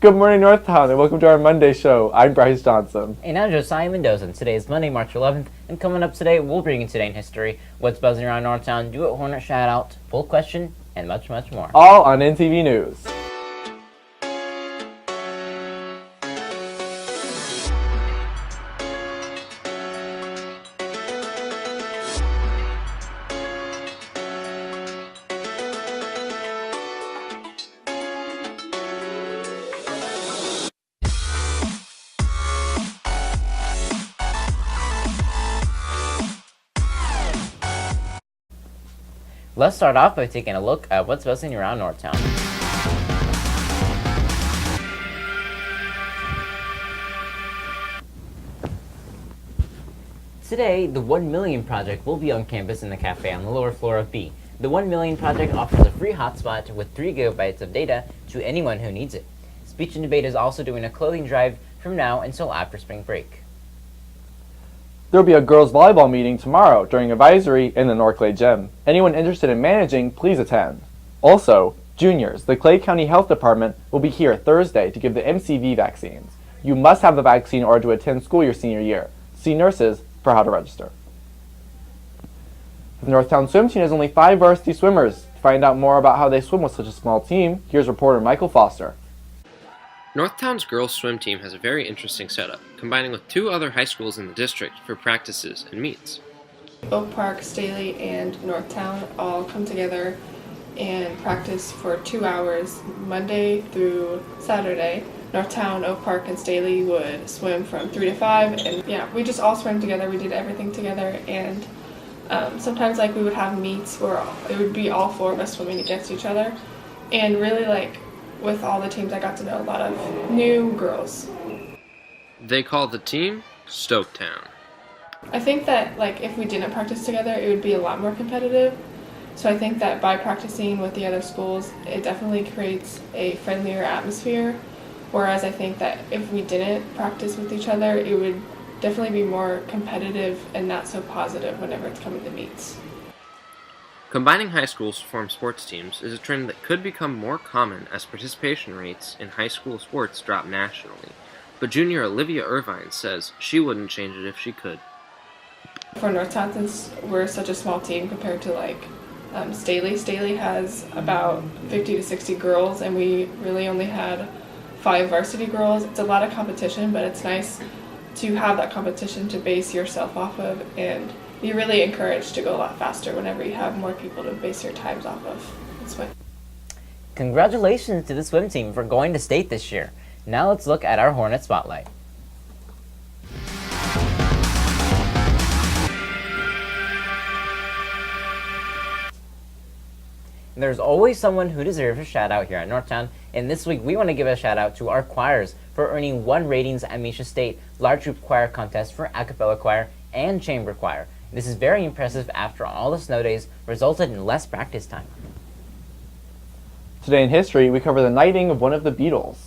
Good morning, Northtown, and welcome to our Monday show. I'm Bryce Johnson. And I'm Josiah Mendoza. Today is Monday, March 11th, and coming up today, we'll bring you Today in History, what's buzzing around Northtown, do it Hornet shout out, poll question, and much, much more. All on NTV News. Let's start off by taking a look at what's buzzing around Northtown. Today, the 1 Million Project will be on campus in the cafe on the lower floor of B. The 1 Million Project offers a free hotspot with 3 gigabytes of data to anyone who needs it. Speech and Debate is also doing a clothing drive from now until after spring break. There will be a girls' volleyball meeting tomorrow during advisory in the North Clay Gym. Anyone interested in managing, please attend. Also, juniors, the Clay County Health Department will be here Thursday to give the MCV vaccines. You must have the vaccine in order to attend school your senior year. See nurses for how to register. The Northtown swim team has only 5 varsity swimmers. To find out more about how they swim with such a small team, here's reporter Michael Foster. Northtown's girls' swim team has a very interesting setup, combining with 2 other high schools in the district for practices and meets. Oak Park, Staley, and Northtown all come together and practice for 2 hours, Monday through Saturday. Northtown, Oak Park, and Staley would swim from 3 to 5, and yeah, we just all swam together. We did everything together, and sometimes we would have meets where it would be all 4 of us swimming against each other, and really with all the teams, I got to know a lot of new girls. They call the team Stoketown. I think that if we didn't practice together, it would be a lot more competitive. So I think that by practicing with the other schools, it definitely creates a friendlier atmosphere. Whereas I think that if we didn't practice with each other, it would definitely be more competitive and not so positive whenever it's coming to meets. Combining high schools to form sports teams is a trend that could become more common as participation rates in high school sports drop nationally. But junior Olivia Irvine says she wouldn't change it if she could. For Northtown, since we're such a small team compared to Staley. Staley has about 50 to 60 girls, and we really only had 5 varsity girls. It's a lot of competition, but it's nice to have that competition to base yourself off of, and you're really encouraged to go a lot faster whenever you have more people to base your times off of and swim. Congratulations to the swim team for going to state this year. Now let's look at our Hornet Spotlight. There's always someone who deserves a shout out here at Northtown, and this week we want to give a shout out to our choirs for earning 1 ratings at Misha State Large Group Choir Contest for a cappella choir and chamber choir. This is very impressive after all the snow days resulted in less practice time. Today in history, we cover the knighting of one of the Beatles.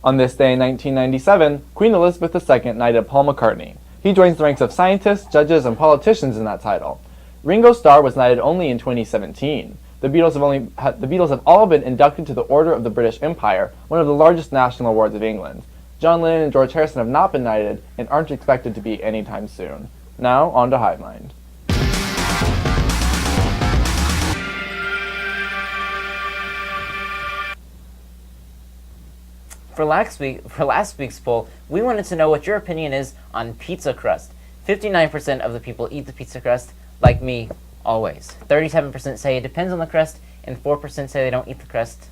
On this day in 1997, Queen Elizabeth II knighted Paul McCartney. He joins the ranks of scientists, judges, and politicians in that title. Ringo Starr was knighted only in 2017. The Beatles have all been inducted to the Order of the British Empire, one of the largest national awards of England. John Lennon and George Harrison have not been knighted and aren't expected to be anytime soon. Now, on to Hive Mind. For last week's poll, we wanted to know what your opinion is on pizza crust. 59% of the people eat the pizza crust, like me, always. 37% say it depends on the crust, and 4% say they don't eat the crust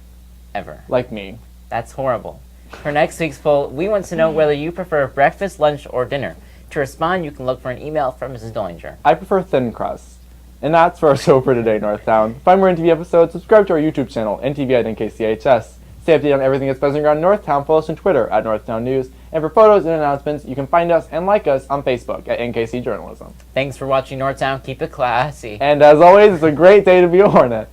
ever. Like me. That's horrible. For next week's poll, we want to know whether you prefer breakfast, lunch, or dinner. To respond, you can look for an email from Mrs. Dollinger. I prefer thin crust. And that's for our show for today, Northtown. To find more NTV episodes, subscribe to our YouTube channel, NTV at NKCHS. Stay updated on everything that's buzzing around Northtown. Follow us on Twitter at Northtown News. And for photos and announcements, you can find us and like us on Facebook at NKC Journalism. Thanks for watching Northtown. Keep it classy. And as always, it's a great day to be a Hornet.